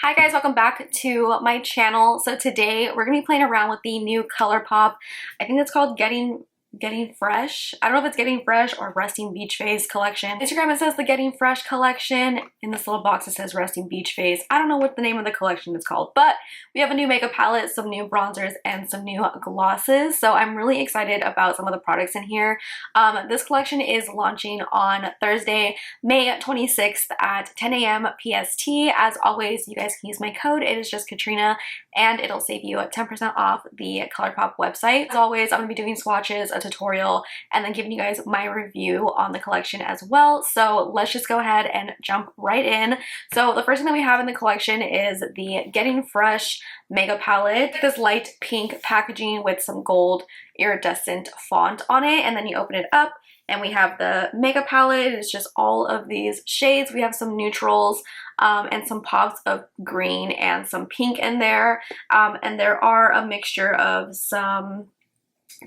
Hi guys, welcome back to my channel. So today we're gonna be playing around with the new Colourpop. I think it's called Getting Fresh. I don't know if it's Getting Fresh or Resting Beach Face collection. Instagram it says the Getting Fresh collection. In this little box it says Resting Beach Face. I don't know what the name of the collection is called, but we have a new makeup palette, some new bronzers, and some new glosses. So I'm really excited about some of the products in here. This collection is launching on Thursday, May 26th at 10 a.m. PST. As always, you guys can use my code. It is just KATRINA, and it'll save you 10% off the Colourpop website. As always, I'm gonna be doing swatches, a tutorial, and then giving you guys my review on the collection as well. So let's just go ahead and jump right in. So the first thing that we have in the collection is the Getting Fresh makeup palette. This light pink packaging with some gold iridescent font on it, and then you open it up and we have the makeup palette. It's just all of these shades. We have some neutrals and some pops of green and some pink in there, and there are a mixture of some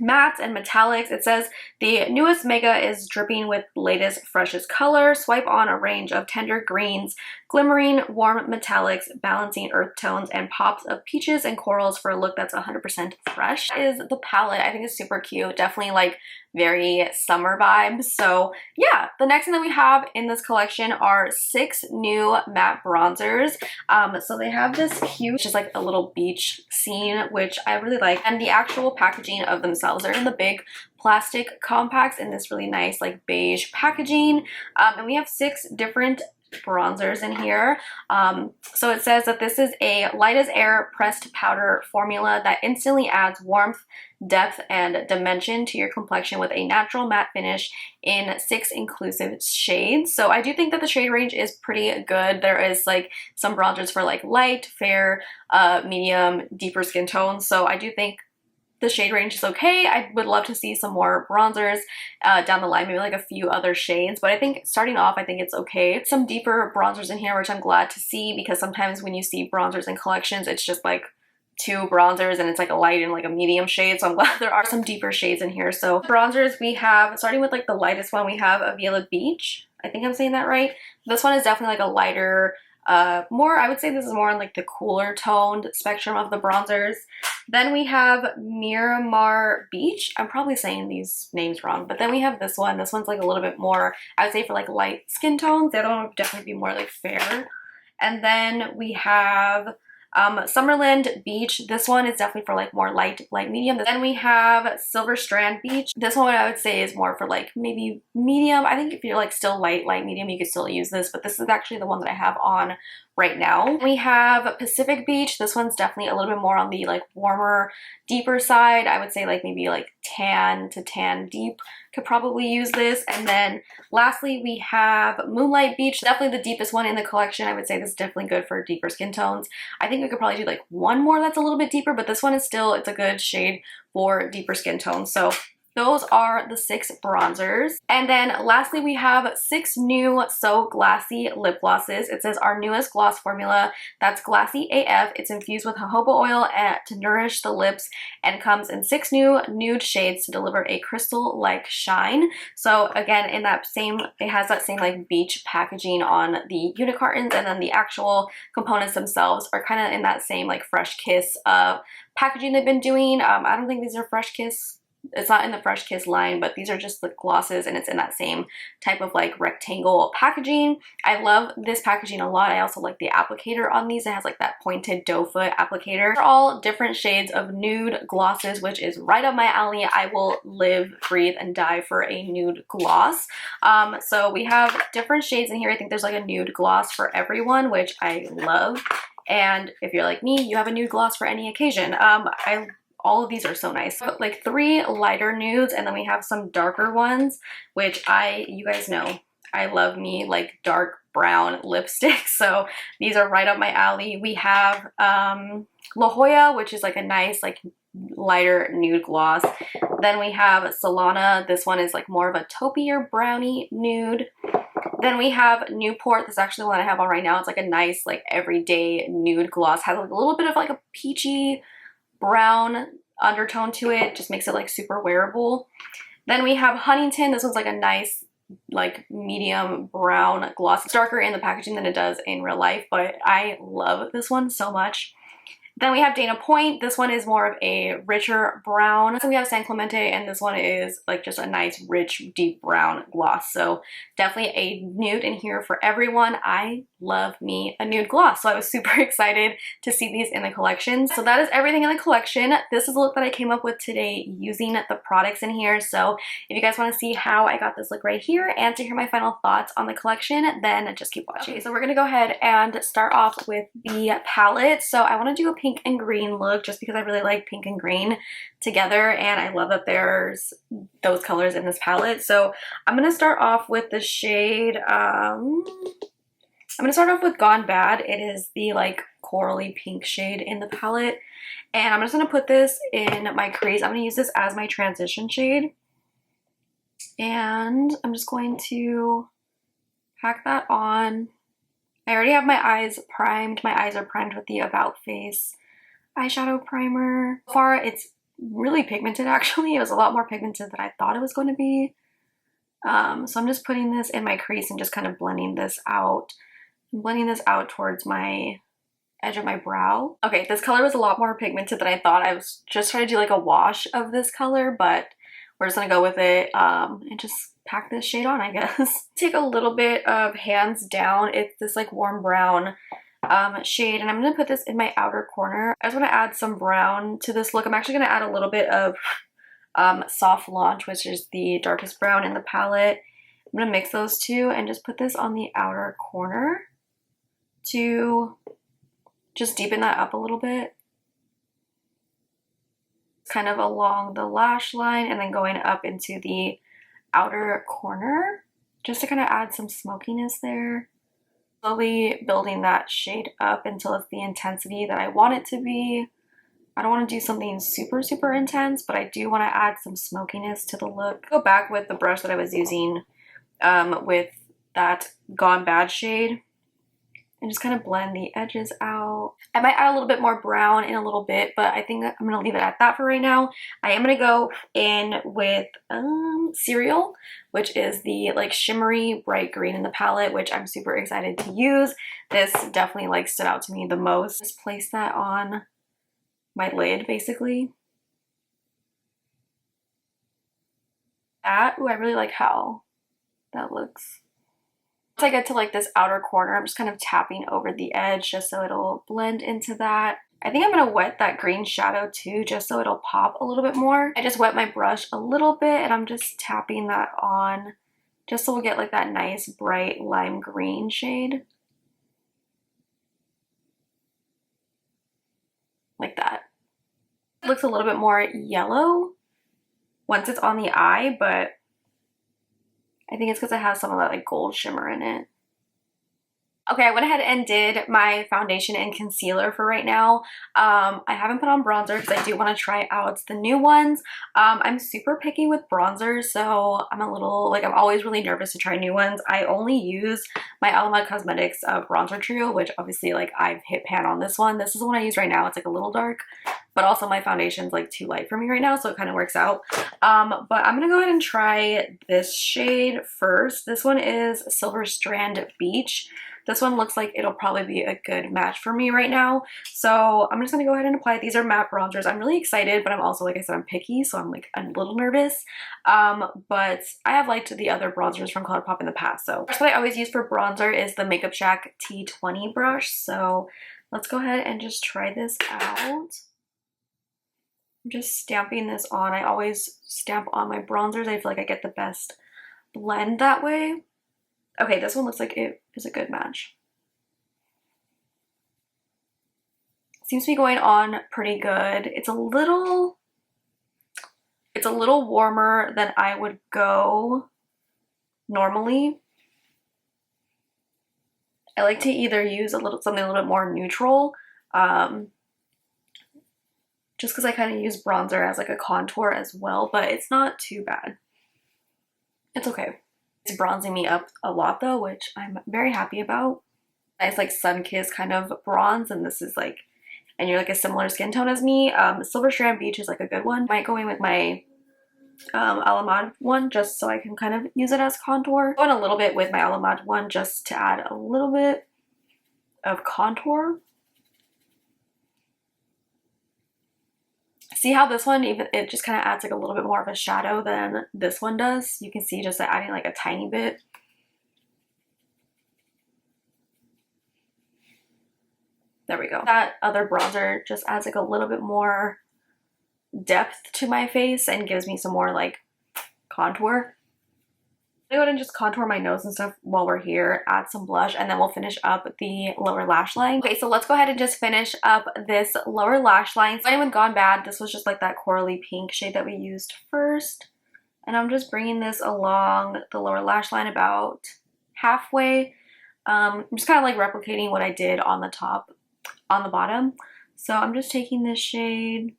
mattes and metallics. It says the newest mega is dripping with latest freshest color. Swipe on a range of tender greens, glimmering warm metallics, balancing earth tones, and pops of peaches and corals for a look that's 100% fresh. Is the palette. I think it's super cute. Definitely like very summer vibes. So yeah, the next thing that we have in this collection are 6 new matte bronzers. So they have this cute, just like a little beach scene, which I really like, and the actual packaging of themselves. They're in the big plastic compacts in this really nice like beige packaging, and we have 6 different bronzers in here. So it says that this is a light as air pressed powder formula that instantly adds warmth, depth, and dimension to your complexion with a natural matte finish in 6 inclusive shades. So I do think that the shade range is pretty good. There is like some bronzers for like light, fair, medium, deeper skin tones. So I do think the shade range is okay. I would love to see some more bronzers down the line, maybe like a few other shades, but I think starting off, I think it's okay. Some deeper bronzers in here, which I'm glad to see, because sometimes when you see bronzers in collections, it's just like 2 bronzers and it's like a light and like a medium shade. So I'm glad there are some deeper shades in here. So bronzers, we have, starting with like the lightest one, we have Avila Beach. I think I'm saying that right. This one is definitely like a lighter, more, I would say this is more on like the cooler toned spectrum of the bronzers. Then we have Miramar Beach. I'm probably saying these names wrong, but then we have this one. This one's like a little bit more, I would say, for like light skin tones. The other one would definitely be more like fair. And then we have Summerland Beach. This one is definitely for like more light medium. Then we have Silver Strand Beach. This one I would say is more for like maybe medium. I think if you're like still light medium, you could still use this, but this is actually the one that I have on right now. We have Pacific Beach. This one's definitely a little bit more on the like warmer, deeper side. I would say like maybe like tan to tan deep could probably use this. And then lastly, we have Moonlight Beach. Definitely the deepest one in the collection. I would say this is definitely good for deeper skin tones. I think we could probably do like one more that's a little bit deeper, but this one is still, it's a good shade for deeper skin tones. So those are the 6 bronzers. And then lastly, we have 6 new So Glassy Lip Glosses. It says our newest gloss formula that's glassy AF. It's infused with jojoba oil to nourish the lips and comes in 6 new nude shades to deliver a crystal-like shine. So again, in that same, it has that same like beach packaging on the unit cartons, and then the actual components themselves are kind of in that same like Fresh Kiss packaging they've been doing. I don't think these are Fresh Kiss. It's not in the Fresh Kiss line, but these are just the glosses, and it's in that same type of like rectangle packaging. I love this packaging a lot. I also like the applicator on these. It has like that pointed doe foot applicator. They're all different shades of nude glosses, which is right up my alley. I will live, breathe, and die for a nude gloss. So we have different shades in here. I think there's like a nude gloss for everyone, which I love. And if you're like me, you have a nude gloss for any occasion. All of these are so nice. So, like 3 lighter nudes, and then we have some darker ones, which you guys know, I love me like dark brown lipstick. So these are right up my alley. We have La Jolla, which is like a nice like lighter nude gloss. Then we have Solana. This one is like more of a taupier brownie nude. Then we have Newport. This is actually the one I have on right now. It's like a nice like everyday nude gloss. Has like a little bit of like a peachy brown undertone to it, just makes it like super wearable. Then we have Huntington. This one's like a nice like medium brown gloss. It's darker in the packaging than it does in real life, but I love this one so much. Then we have Dana Point. This one is more of a richer brown. So we have San Clemente, and this one is like just a nice, rich, deep brown gloss. So definitely a nude in here for everyone. I love me a nude gloss. So I was super excited to see these in the collection. So that is everything in the collection. This is a look that I came up with today using the products in here. So if you guys want to see how I got this look right here and to hear my final thoughts on the collection, then just keep watching. Okay, so we're going to go ahead and start off with the palette. So I want to do a pink and green look just because I really like pink and green together, and I love that there's those colors in this palette. So I'm going to start off with the shade, I'm going to start off with Gone Bad. It is the like corally pink shade in the palette, and I'm just going to put this in my crease. I'm going to use this as my transition shade, and I'm just going to pack that on. I already have my eyes primed. My eyes are primed with the About Face eyeshadow primer. So far, it's really pigmented actually. It was a lot more pigmented than I thought it was going to be. So I'm just putting this in my crease and just kind of blending this out. I'm blending this out towards my edge of my brow. Okay, this color was a lot more pigmented than I thought. I was just trying to do like a wash of this color, but we're just gonna go with it and just pack this shade on, I guess. Take a little bit of Hands Down. It's this like warm brown shade, and I'm gonna put this in my outer corner. I just want to add some brown to this look. I'm actually gonna add a little bit of Soft Launch, which is the darkest brown in the palette. I'm gonna mix those two and just put this on the outer corner to just deepen that up a little bit. Kind of along the lash line and then going up into the outer corner just to kind of add some smokiness there. Slowly building that shade up until it's the intensity that I want it to be. I don't want to do something super, super intense, but I do want to add some smokiness to the look. Go back with the brush that I was using with that Gone Bad shade and just kind of blend the edges out. I might add a little bit more brown in a little bit, but I think that I'm going to leave it at that for right now. I am going to go in with Cereal, which is the like shimmery bright green in the palette, which I'm super excited to use. This definitely like stood out to me the most. Just place that on my lid basically. Ooh, I really like how that looks. Once I get to like this outer corner, I'm just kind of tapping over the edge just so it'll blend into that. I think I'm going to wet that green shadow too, just so it'll pop a little bit more. I just wet my brush a little bit and I'm just tapping that on just so we'll get like that nice bright lime green shade. Like that. It looks a little bit more yellow once it's on the eye, but I think it's because it has some of that like gold shimmer in it. Okay, I went ahead and did my foundation and concealer for right now. I haven't put on bronzer because I do want to try out the new ones. I'm super picky with bronzers, so I'm a little, like, I'm always really nervous to try new ones. I only use my Alama Cosmetics bronzer trio, which obviously, like, I've hit pan on this one. This is the one I use right now. It's, like, a little dark, but also my foundation's, like, too light for me right now, so it kind of works out. But I'm going to go ahead and try this shade first. This one is Silver Strand Beach. This one looks like it'll probably be a good match for me right now. So I'm just going to go ahead and apply it. These are matte bronzers. I'm really excited, but I'm also, like I said, I'm picky, so I'm like a little nervous. But I have liked the other bronzers from Colourpop in the past. So what I always use for bronzer is the Makeup Shack T20 brush. So let's go ahead and just try this out. I'm just stamping this on. I always stamp on my bronzers. I feel like I get the best blend that way. Okay, this one looks like it is a good match. Seems to be going on pretty good. It's a little warmer than I would go normally. I like to either use something a little bit more neutral, just because I kind of use bronzer as like a contour as well, but it's not too bad. It's okay. It's bronzing me up a lot though, which I'm very happy about. Nice like sun-kissed kind of bronze, and this is like, and you're like a similar skin tone as me. Silver Strand Beach is like a good one. Might go in with my Alamad one just so I can kind of use it as contour. Going a little bit with my Alamad one just to add a little bit of contour. See how this one, even it just kind of adds like a little bit more of a shadow than this one does. You can see just adding like a tiny bit. There we go. That other bronzer just adds like a little bit more depth to my face and gives me some more like contour. I'm gonna go ahead and just contour my nose and stuff while we're here, add some blush, and then we'll finish up the lower lash line. Okay, so let's go ahead and just finish up this lower lash line. Starting with Gone Bad, this was just like that corally pink shade that we used first. And I'm just bringing this along the lower lash line about halfway. I'm just kind of like replicating what I did on the top, on the bottom. So I'm just taking this shade,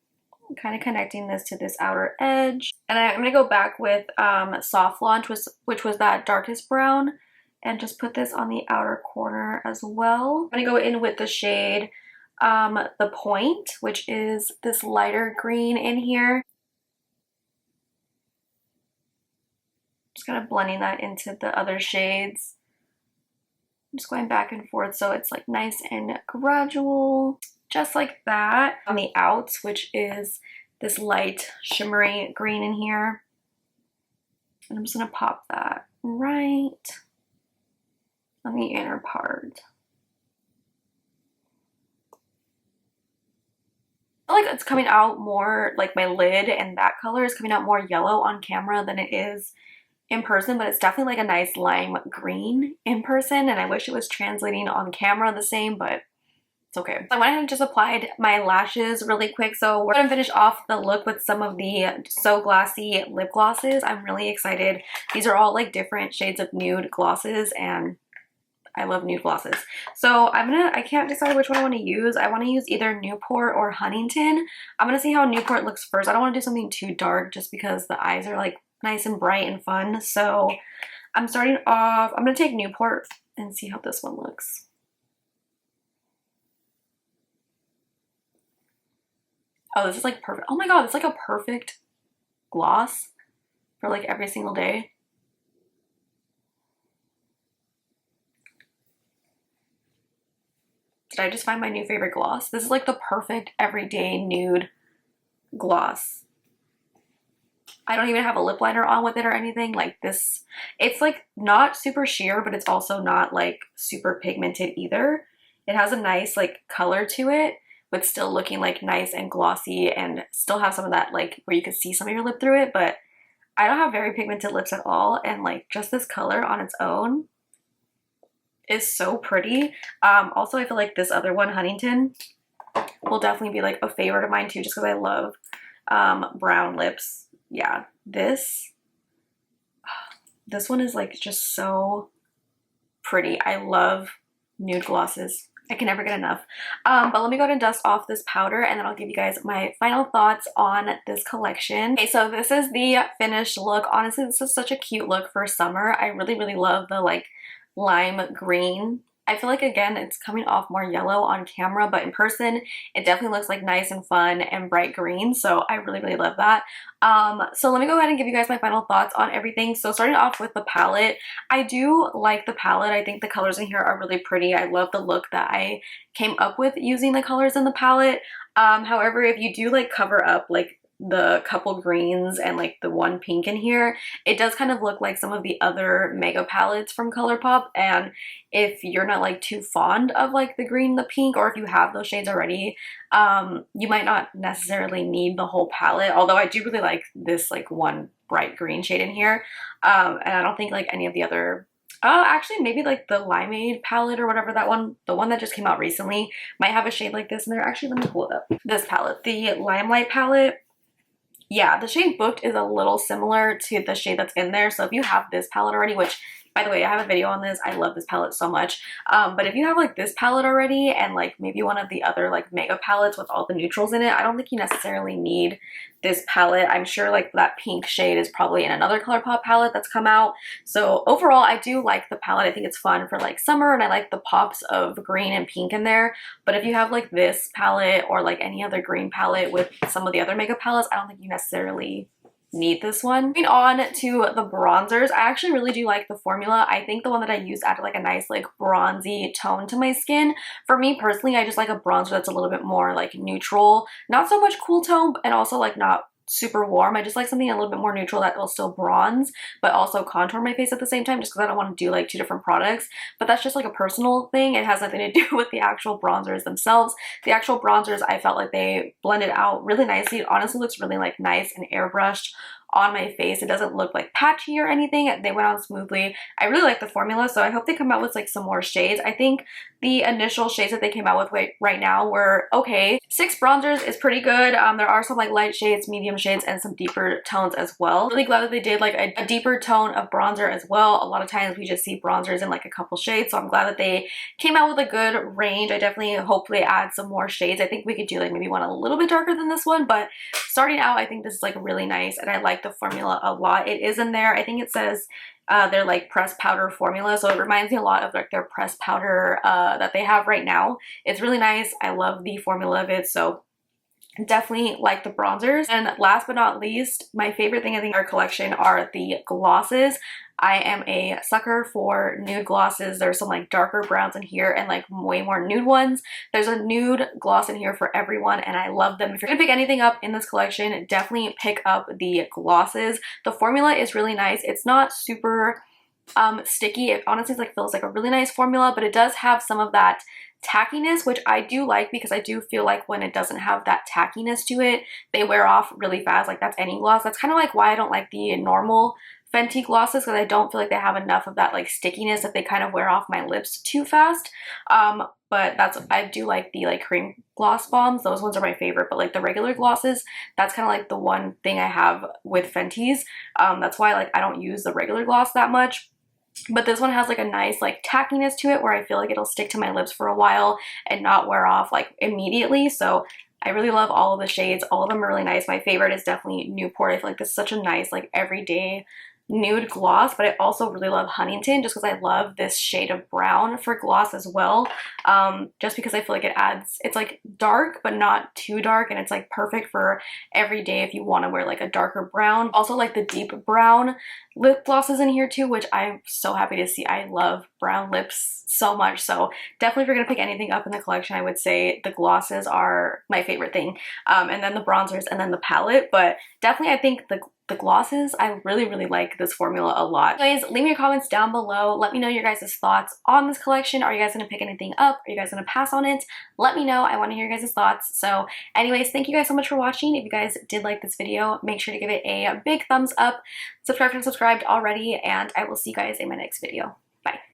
kind of connecting this to this outer edge, and I'm going to go back with Soft Launch, which was that darkest brown, and just put this on the outer corner as well. I'm going to go in with the shade The Point, which is this lighter green in here. Just kind of blending that into the other shades. I'm just going back and forth so it's like nice and gradual. Just like that. On the outs, which is this light shimmery green in here. And I'm just gonna pop that right on the inner part. I feel like it's coming out more, like my lid and that color is coming out more yellow on camera than it is in person, but it's definitely like a nice lime green in person, and I wish it was translating on camera the same, but it's okay. So I went ahead and just applied my lashes really quick. So we're gonna finish off the look with some of the So Glassy Lip Glosses. I'm really excited. These are all like different shades of nude glosses, and I love nude glosses. So I can't decide which one I want to use. I want to use either Newport or Huntington. I'm gonna see how Newport looks first. I don't want to do something too dark just because the eyes are like nice and bright and fun. So I'm starting off, I'm gonna take Newport and see how this one looks. Oh, this is like perfect. Oh my god, it's like a perfect gloss for like every single day. Did I just find my new favorite gloss? This is like the perfect everyday nude gloss. I don't even have a lip liner on with it or anything like this. It's like not super sheer, but it's also not like super pigmented either. It has a nice like color to it, but still looking like nice and glossy, and still have some of that like where you can see some of your lip through it. But I don't have very pigmented lips at all, and like just this color on its own is so pretty. Also, I feel like this other one, Huntington, will definitely be like a favorite of mine too, just because I love brown lips. Yeah, this one is like just so pretty. I love nude glosses. I can never get enough. But let me go ahead and dust off this powder, and then I'll give you guys my final thoughts on this collection. Okay, so this is the finished look. Honestly, this is such a cute look for summer. I really, really love the like lime green. I feel like, again, it's coming off more yellow on camera, but in person, it definitely looks like nice and fun and bright green. So I really, really love that. So let me go ahead and give you guys my final thoughts on everything. So starting off with the palette, I do like the palette. I think the colors in here are really pretty. I love the look that I came up with using the colors in the palette. However, if you do like cover up like the couple greens and like the one pink in here, it does kind of look like some of the other mega palettes from Colourpop. And if you're not like too fond of like the green, the pink, or if you have those shades already, you might not necessarily need the whole palette. Although I do really like this like one bright green shade in here, and I don't think like any of the other actually maybe like the Limeade palette or whatever, that one, the one that just came out recently, might have a shade like this in there. Actually, let me pull it up. This palette, the Limelight palette. Yeah, the shade Booked is a little similar to the shade that's in there. So if you have this palette already, which by the way, I have a video on this. I love this palette so much. But if you have like this palette already and like maybe one of the other like mega palettes with all the neutrals in it, I don't think you necessarily need this palette. I'm sure like that pink shade is probably in another Colourpop palette that's come out. So overall, I do like the palette. I think it's fun for like summer, and I like the pops of green and pink in there. But if you have like this palette or like any other green palette with some of the other mega palettes, I don't think you necessarily need this one. Moving on to the bronzers, I actually really do like the formula. I think the one that I used added like a nice like bronzy tone to my skin. For me personally, I just like a bronzer that's a little bit more like neutral, not so much cool tone, and also like not super warm. I just like something a little bit more neutral that will still bronze but also contour my face at the same time, just because I don't want to do like two different products. But that's just like a personal thing. It has nothing to do with the actual bronzers themselves. The actual bronzers, I felt like they blended out really nicely. It honestly looks really like nice and airbrushed on my face. It doesn't look like patchy or anything. They went on smoothly. I really like the formula, so I hope they come out with like some more shades. I think the initial shades that they came out with right now were okay. 6 bronzers is pretty good. There are some like light shades, medium shades, and some deeper tones as well. Really glad that they did like a deeper tone of bronzer as well. A lot of times we just see bronzers in like a couple shades, so I'm glad that they came out with a good range. I definitely hope they add some more shades. I think we could do like maybe one a little bit darker than this one, but starting out, I think this is like really nice, and I like the formula a lot. It is in there. I think it says their like pressed powder formula, so it reminds me a lot of like their pressed powder that they have right now. It's really nice. I love the formula of it, so definitely like the bronzers. And last but not least, my favorite thing I think in our collection are the glosses. I am a sucker for nude glosses. There's some like darker browns in here and like way more nude ones. There's a nude gloss in here for everyone, and I love them. If you're gonna pick anything up in this collection, definitely pick up the glosses. The formula is really nice. It's not super sticky. It honestly like feels like a really nice formula, but it does have some of that tackiness, which I do like, because I do feel like when it doesn't have that tackiness to it, they wear off really fast. Like that's any gloss. That's kind of like why I don't like the normal Fenty glosses, because I don't feel like they have enough of that like stickiness that they kind of wear off my lips too fast. But I do like the like cream gloss bombs. Those ones are my favorite, but like the regular glosses, that's kind of like the one thing I have with Fenty's. That's why like I don't use the regular gloss that much. But this one has like a nice like tackiness to it where I feel like it'll stick to my lips for a while and not wear off like immediately. So I really love all of the shades. All of them are really nice. My favorite is definitely Newport. I feel like this is such a nice like everyday nude gloss, but I also really love Huntington just because I love this shade of brown for gloss as well. Just because I feel like it's like dark but not too dark, and it's like perfect for every day if you want to wear like a darker brown. Also like the deep brown lip glosses in here too, which I'm so happy to see. I love brown lips so much, so definitely if you're gonna pick anything up in the collection, I would say the glosses are my favorite thing, and then the bronzers, and then the palette. But definitely I think the glosses, I really like this formula a lot. Guys, leave me your comments down below. Let me know your guys' thoughts on this collection. Are you guys gonna pick anything up? Are you guys gonna pass on it? Let me know. I want to hear your guys' thoughts. So anyways, thank you guys so much for watching. If you guys did like this video, make sure to give it a big thumbs up. Subscribe if you're subscribed already, and I will see you guys in my next video. Bye.